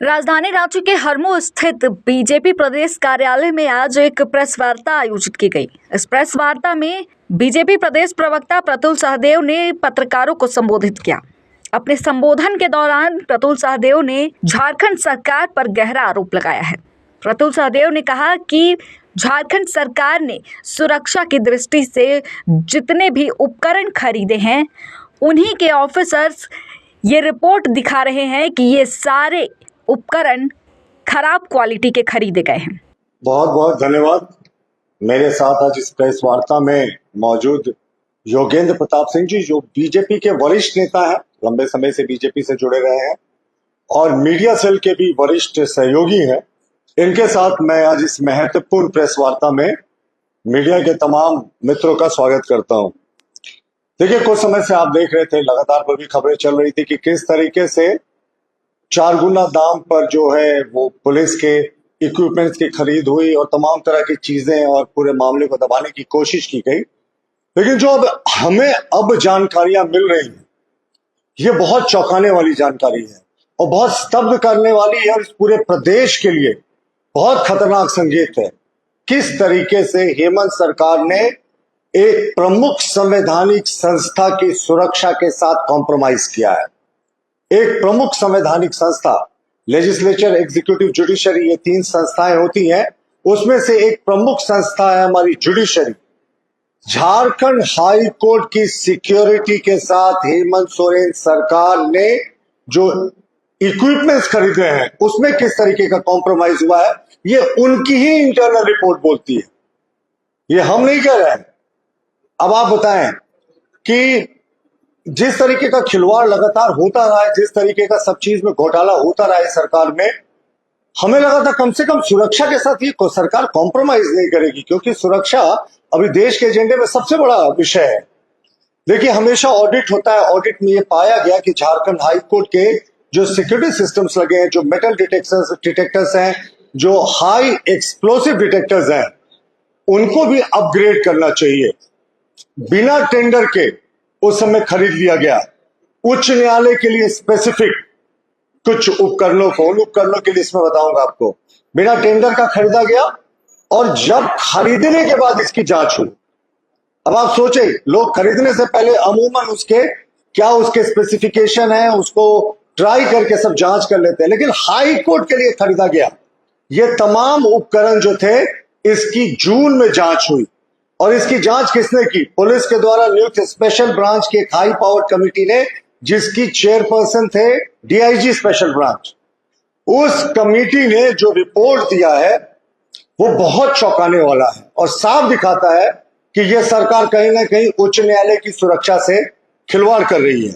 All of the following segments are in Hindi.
राजधानी रांची के हरमू स्थित बीजेपी प्रदेश कार्यालय में आज एक प्रेस वार्ता आयोजित की गई। इस प्रेस वार्ता में बीजेपी प्रदेश प्रवक्ता प्रतुल सहदेव ने पत्रकारों को संबोधित किया। अपने संबोधन के दौरान प्रतुल सहदेव ने झारखंड सरकार पर गहरा आरोप लगाया है। प्रतुल सहदेव ने कहा कि झारखंड सरकार ने सुरक्षा की दृष्टि से जितने भी उपकरण खरीदे हैं, उन्हीं के ऑफिसर्स ये रिपोर्ट दिखा रहे हैं कि ये सारे उपकरण खराब क्वालिटी के खरीदे गए हैं। बहुत बहुत धन्यवाद। मेरे साथ आज इस प्रेस वार्ता में मौजूद योगेंद्र प्रताप सिंह जी, जो बीजेपी के वरिष्ठ नेता हैं, लंबे समय से बीजेपी से जुड़े रहे हैं और मीडिया सेल के भी वरिष्ठ सहयोगी हैं। इनके साथ मैं आज इस महत्वपूर्ण प्रेस वार्ता में मीडिया के तमाम मित्रों का स्वागत करता हूं। देखिए, कुछ समय से आप देख रहे थे, लगातार पर भी खबरें चल रही थी कि किस तरीके से 4 गुना दाम पर जो है वो पुलिस के इक्विपमेंट्स की खरीद हुई और तमाम तरह की चीजें और पूरे मामले को दबाने की कोशिश की गई। लेकिन जो अब हमें जानकारियां मिल रही हैं, ये बहुत चौंकाने वाली जानकारी है और बहुत स्तब्ध करने वाली है और इस पूरे प्रदेश के लिए बहुत खतरनाक संकेत है। किस तरीके से हेमंत सरकार ने एक प्रमुख संवैधानिक संस्था की सुरक्षा के साथ कॉम्प्रोमाइज किया है। एक प्रमुख संवैधानिक संस्था, लेजिस्लेचर, एग्जीक्यूटिव, जुडिशरी, ये 3 संस्थाएं होती हैं। उसमें से एक प्रमुख संस्था है हमारी जुडिशरी। झारखंड हाई कोर्ट की सिक्योरिटी के साथ हेमंत सोरेन सरकार ने जो इक्विपमेंट्स खरीदे हैं, उसमें किस तरीके का कॉम्प्रोमाइज हुआ है, ये उनकी ही इंटरनल रिपोर्ट बोलती है। ये हम नहीं कह रहे हैं। अब आप बताएं कि जिस तरीके का खिलवाड़ लगातार होता रहा है, जिस तरीके का सब चीज में घोटाला होता रहा है सरकार में, हमें लगा था कम से कम सुरक्षा के साथ ये सरकार कॉम्प्रोमाइज नहीं करेगी, क्योंकि सुरक्षा अभी देश के एजेंडे में सबसे बड़ा विषय है। देखिए, हमेशा ऑडिट होता है। ऑडिट में ये पाया गया कि झारखंड हाई कोर्ट के जो सिक्योरिटी सिस्टम्स लगे हैं, जो मेटल डिटेक्टर्स हैं, जो हाई एक्सप्लोसिव डिटेक्टर्स हैं, उनको भी अपग्रेड करना चाहिए। बिना टेंडर के उस समय खरीद लिया गया। उच्च न्यायालय के लिए स्पेसिफिक कुछ उपकरणों को, उन उपकरणों के लिए इसमें बताऊंगा आपको, बिना टेंडर का खरीदा गया और जब खरीदने के बाद इसकी जांच हुई। अब आप सोचे, लोग खरीदने से पहले अमूमन उसके स्पेसिफिकेशन है, उसको ट्राई करके सब जांच कर लेते हैं, लेकिन हाई कोर्ट के लिए खरीदा गया। ये तमाम उपकरण जो थे, इसकी जून में जांच हुई और इसकी जांच किसने की? पुलिस के द्वारा नियुक्त स्पेशल ब्रांच की एक हाई पावर कमेटी ने, जिसकी चेयरपर्सन थे डीआईजी स्पेशल ब्रांच। उस कमेटी ने जो रिपोर्ट दिया है वो बहुत चौंकाने वाला है और साफ दिखाता है कि यह सरकार कहीं ना कहीं उच्च न्यायालय की सुरक्षा से खिलवाड़ कर रही है।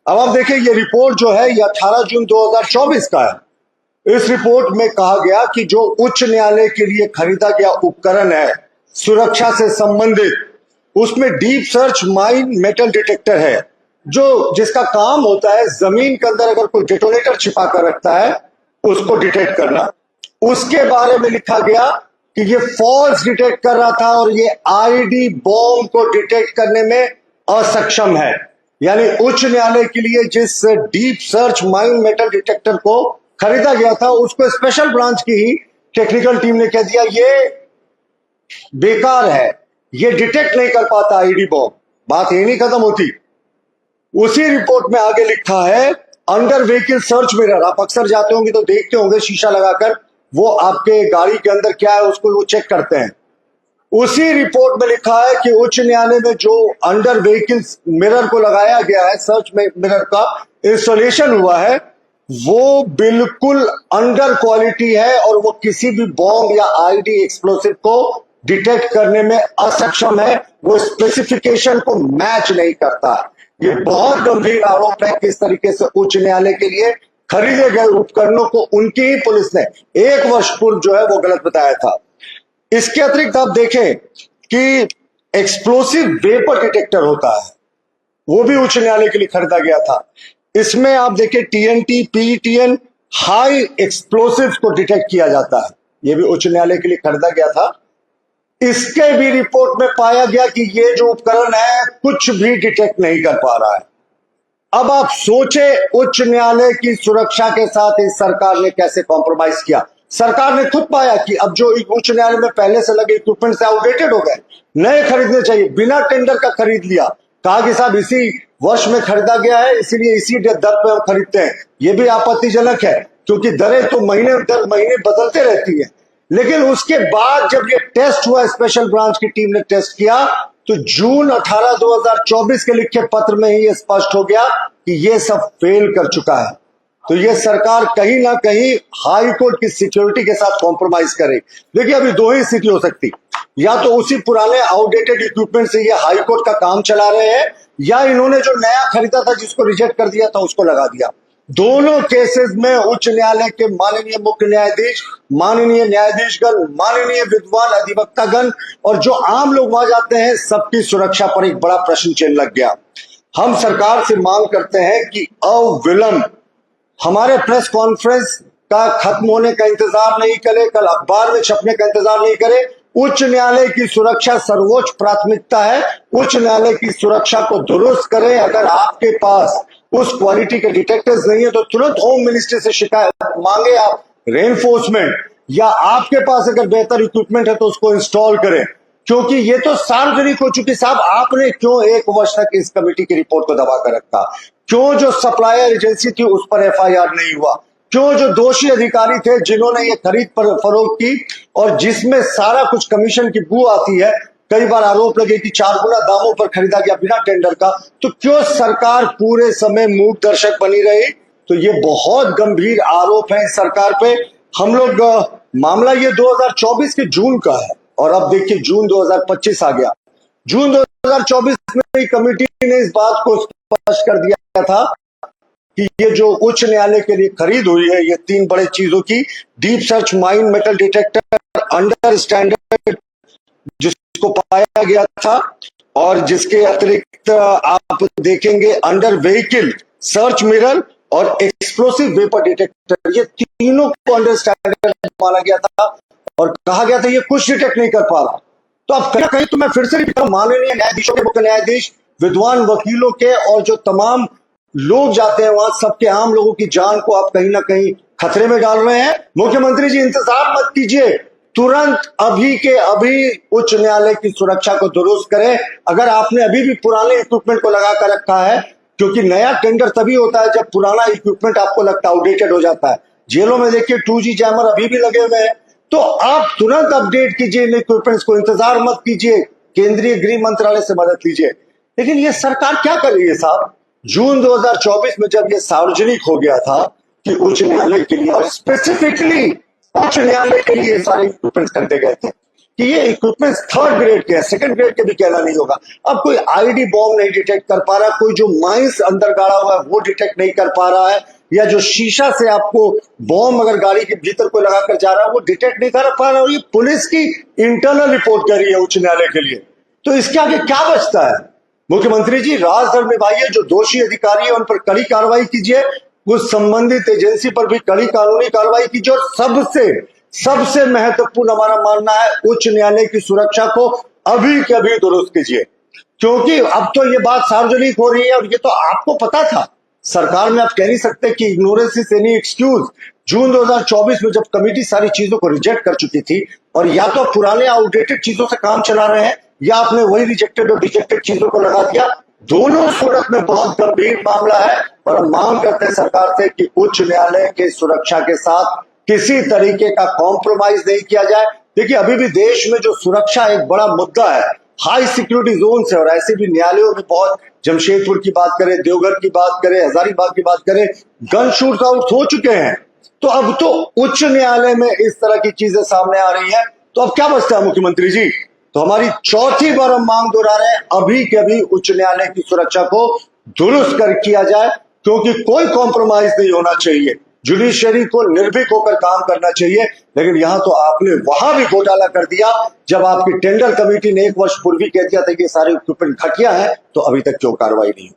अब आप देखिए, ये रिपोर्ट जो है ये 18 जून 2024 का है। इस रिपोर्ट में कहा गया कि जो उच्च न्यायालय के लिए खरीदा गया उपकरण है सुरक्षा से संबंधित, उसमें deep search mine metal detector है, जिसका काम होता है जमीन के अंदर अगर कोई डेटोनेटर छिपा कर रखता है उसको डिटेक्ट करना। उसके बारे में लिखा गया कि ये फॉल्स डिटेक्ट कर रहा था और ये आईडी बॉम्ब को डिटेक्ट करने में असक्षम है। यानी उच्च न्यायालय के लिए जिस deep search mine metal detector को खरीदा गया था, उसको स्पेशल ब्रांच की ही टेक्निकल टीम ने कह दिया ये बेकार है, ये डिटेक्ट नहीं कर पाता आईडी बॉम्ब। बात यही नहीं खत्म होती। उसी रिपोर्ट में आगे लिखा है अंडर व्हीकल सर्च मिरर। आप अक्सर जाते होंगे तो देखते होंगे शीशा लगाकर, वो आपके गाड़ी के अंदर क्या है उसको वो चेक करते हैं। उसी रिपोर्ट में लिखा है कि उच्च न्यायालय में जो अंडर व्हीकल मिरर को लगाया गया है, सर्च मिरर का इंस्टॉलेशन हुआ है, वो बिल्कुल अंडर क्वालिटी है और वो किसी भी बॉम्ब या आईडी एक्सप्लोसिव को डिटेक्ट करने में असक्षम है। वो स्पेसिफिकेशन को मैच नहीं करता। ये बहुत गंभीर आरोप है। किस तरीके से उच्च न्यायालय के लिए खरीदे गए उपकरणों को उनकी ही पुलिस ने 1 वर्ष पूर्व जो है वो गलत बताया था। इसके अतिरिक्त आप देखें कि एक्सप्लोसिव वेपर डिटेक्टर होता है, वो भी उच्च न्यायालय के लिए खरीदा गया था। इसमें आप देखें टीएनटी, पीईटीएन, हाई एक्सप्लोसिव को डिटेक्ट किया जाता है। ये भी उच्च न्यायालय के लिए खरीदा गया था। इसके भी रिपोर्ट में पाया गया कि ये जो उपकरण है कुछ भी डिटेक्ट नहीं कर पा रहा है। अब आप सोचे उच्च न्यायालय की सुरक्षा के साथ इस सरकार ने कैसे कॉम्प्रोमाइज किया। सरकार ने खुद पाया कि अब जो उच्च न्यायालय में पहले से लगे इक्विपमेंट से आउटडेटेड हो गए, नए खरीदने चाहिए, बिना टेंडर का खरीद लिया। कहा कि साहब इसी वर्ष में खरीदा गया है, इसीलिए इसी दर पे हम खरीदते हैं। यह भी आपत्तिजनक है क्योंकि दरें तो महीने दर महीने बदलते रहती है। लेकिन उसके बाद जब ये टेस्ट हुआ, स्पेशल ब्रांच की टीम ने टेस्ट किया, तो जून 18 2024 के लिखे पत्र में ही ये स्पष्ट हो गया कि ये सब फेल कर चुका है। तो ये सरकार कहीं ना कहीं हाई कोर्ट की सिक्योरिटी के साथ कॉम्प्रोमाइज करे। देखिए अभी दो ही स्थिति हो सकती, या तो उसी पुराने आउटडेटेड इक्विपमेंट से ये हाई कोर्ट का काम चला रहे हैं, या इन्होंने जो नया खरीदा था जिसको रिजेक्ट कर दिया था उसको लगा दिया। दोनों केसेस में उच्च न्यायालय के माननीय मुख्य न्यायाधीश, माननीय न्यायाधीशगण, माननीय विद्वान अधिवक्तागण और जो आम लोग वहां जाते हैं, सबकी सुरक्षा पर एक बड़ा प्रश्न चिन्ह लग गया। हम सरकार से मांग करते हैं कि अविलंब हमारे प्रेस कॉन्फ्रेंस का खत्म होने का इंतजार नहीं करे, कल अखबार में छपने का इंतजार नहीं करे। उच्च न्यायालय की सुरक्षा सर्वोच्च प्राथमिकता है। उच्च न्यायालय की सुरक्षा को दुरुस्त करें। अगर आपके पास उस क्वालिटी के डिटेक्टर्स नहीं है तो तुरंत होम मिनिस्ट्री से शिकायत मांगे, आप रेनफोर्समेंट, या आपके पास अगर बेहतर इक्विपमेंट है तो उसको इंस्टॉल करें, क्योंकि ये तो सार्वजनिक हो चुकी। साहब आपने क्यों एक वर्ष तक इस कमेटी की रिपोर्ट को दबा कर रखा? क्यों जो सप्लायर एजेंसी थी उस पर एफआईआर नहीं हुआ? क्यों जो दोषी अधिकारी थे जिन्होंने ये खरीद पर फरोख्त की और जिसमें सारा कुछ कमीशन की बू आती है, कई बार आरोप लगे कि 4 गुना दामों पर खरीदा गया बिना टेंडर का, तो क्यों सरकार पूरे समय मूक दर्शक बनी रही? तो ये बहुत गंभीर आरोप है इस सरकार पे। हम लोग मामला ये 2024 के जून का है और अब देखिए जून 2025 आ गया। जून 2024 में कमेटी ने इस बात को स्पष्ट कर दिया था कि ये जो उच्च न्यायालय के लिए खरीद हुई है, ये 3 बड़े चीजों की, deep search mine metal detector under standard जिसको पाया गया था, और जिसके अतिरिक्त आप देखेंगे अंडर व्हीकल सर्च मिरर और एक्सप्लोसिव वेपर डिटेक्टर, ये तीनों को अंडर स्टैंडर्ड माना गया था और कहा गया था ये कुछ डिटेक्ट नहीं कर पा रहा। तो अब कहीं कहीं तो मैं फिर से माननीय न्यायाधीशों के, मुख्य न्यायाधीश, विद्वान वकीलों के और जो तमाम लोग जाते हैं वहां, सबके आम लोगों की जान को आप कहीं ना कहीं खतरे में डाल रहे हैं। मुख्यमंत्री जी इंतजार मत कीजिए, तुरंत अभी के अभी उच्च न्यायालय की सुरक्षा को दुरुस्त करें। अगर आपने अभी भी पुराने इक्विपमेंट को लगा कर रखा है, क्योंकि नया टेंडर तभी होता है जब पुराना इक्विपमेंट आपको लगता है आउटडेटेड हो जाता है। जेलों में देखिए 2G जैमर अभी भी लगे हुए हैं, तो आप तुरंत अपडेट कीजिए इन इक्विपमेंट्स को, इंतजार मत कीजिए, केंद्रीय गृह मंत्रालय से मदद लीजिए। लेकिन ये सरकार क्या कर रही है साहब? जून 2024 में जब ये सार्वजनिक हो गया था कि उच्च न्यायालय के लिए, और स्पेसिफिकली उच्च न्यायालय के लिए सारे इक्विपमेंट खरीदे गए थे कि ये इक्विपमेंट 3rd ग्रेड के हैं, 2nd ग्रेड के भी कहना नहीं होगा। अब कोई आईडी बॉम्ब नहीं डिटेक्ट कर पा रहा, कोई जो माइंस अंदर गाड़ा हुआ है वो डिटेक्ट नहीं कर पा रहा है, या जो शीशा से आपको बॉम्ब अगर गाड़ी के भीतर को लगाकर जा रहा है वो डिटेक्ट नहीं कर पा रहा। और ये पुलिस की इंटरनल रिपोर्ट कर रही है उच्च न्यायालय के लिए। तो इसके आगे क्या बचता है? मुख्यमंत्री जी राजधर्म निभाइए, जो दोषी अधिकारी है उन पर कड़ी कार्रवाई कीजिए, उस संबंधित एजेंसी पर भी कड़ी कानूनी कार्रवाई कीजिए, और सबसे महत्वपूर्ण हमारा मानना है उच्च न्यायालय की सुरक्षा को अभी के अभी दुरुस्त कीजिए। क्योंकि अब तो ये बात सार्वजनिक हो रही है और ये तो आपको पता था, सरकार में आप कह नहीं सकते कि इग्नोरेंस इज एनी एक्सक्यूज। जून 2024 में जब कमेटी सारी चीजों को रिजेक्ट कर चुकी थी, और या तो पुराने आउटडेटेड चीजों से काम चला रहे हैं या आपने वही रिजेक्टेड और रिजेक्टेड चीजों को लगा दिया, दोनों सूरत में बहुत गंभीर मामला है। और हम मांग करते हैं सरकार से कि उच्च न्यायालय के सुरक्षा के साथ किसी तरीके का कॉम्प्रोमाइज नहीं किया जाए। देखिए अभी भी देश में जो सुरक्षा एक बड़ा मुद्दा है, हाई सिक्योरिटी जोन है, और ऐसे भी न्यायालयों में बहुत, जमशेदपुर की बात करें, देवघर की बात करें, हजारीबाग की बात करें, गन शूट आउट हो चुके हैं। तो अब तो उच्च न्यायालय में इस तरह की चीजें सामने आ रही हैं, तो अब क्या बचता है मुख्यमंत्री जी? तो हमारी चौथी बार हम मांग दोहरा रहे हैं, अभी के अभी उच्च न्यायालय की सुरक्षा को दुरुस्त कर किया जाए, क्योंकि कोई कॉम्प्रोमाइज नहीं होना चाहिए। जुडिशरी को निर्भीक होकर काम करना चाहिए। लेकिन यहां तो आपने वहां भी घोटाला कर दिया, जब आपकी टेंडर कमेटी ने 1 वर्ष पूर्व कह दिया था कि सारे इक्विपमेंट घटिया है, तो अभी तक क्यों कार्रवाई नहीं हुई?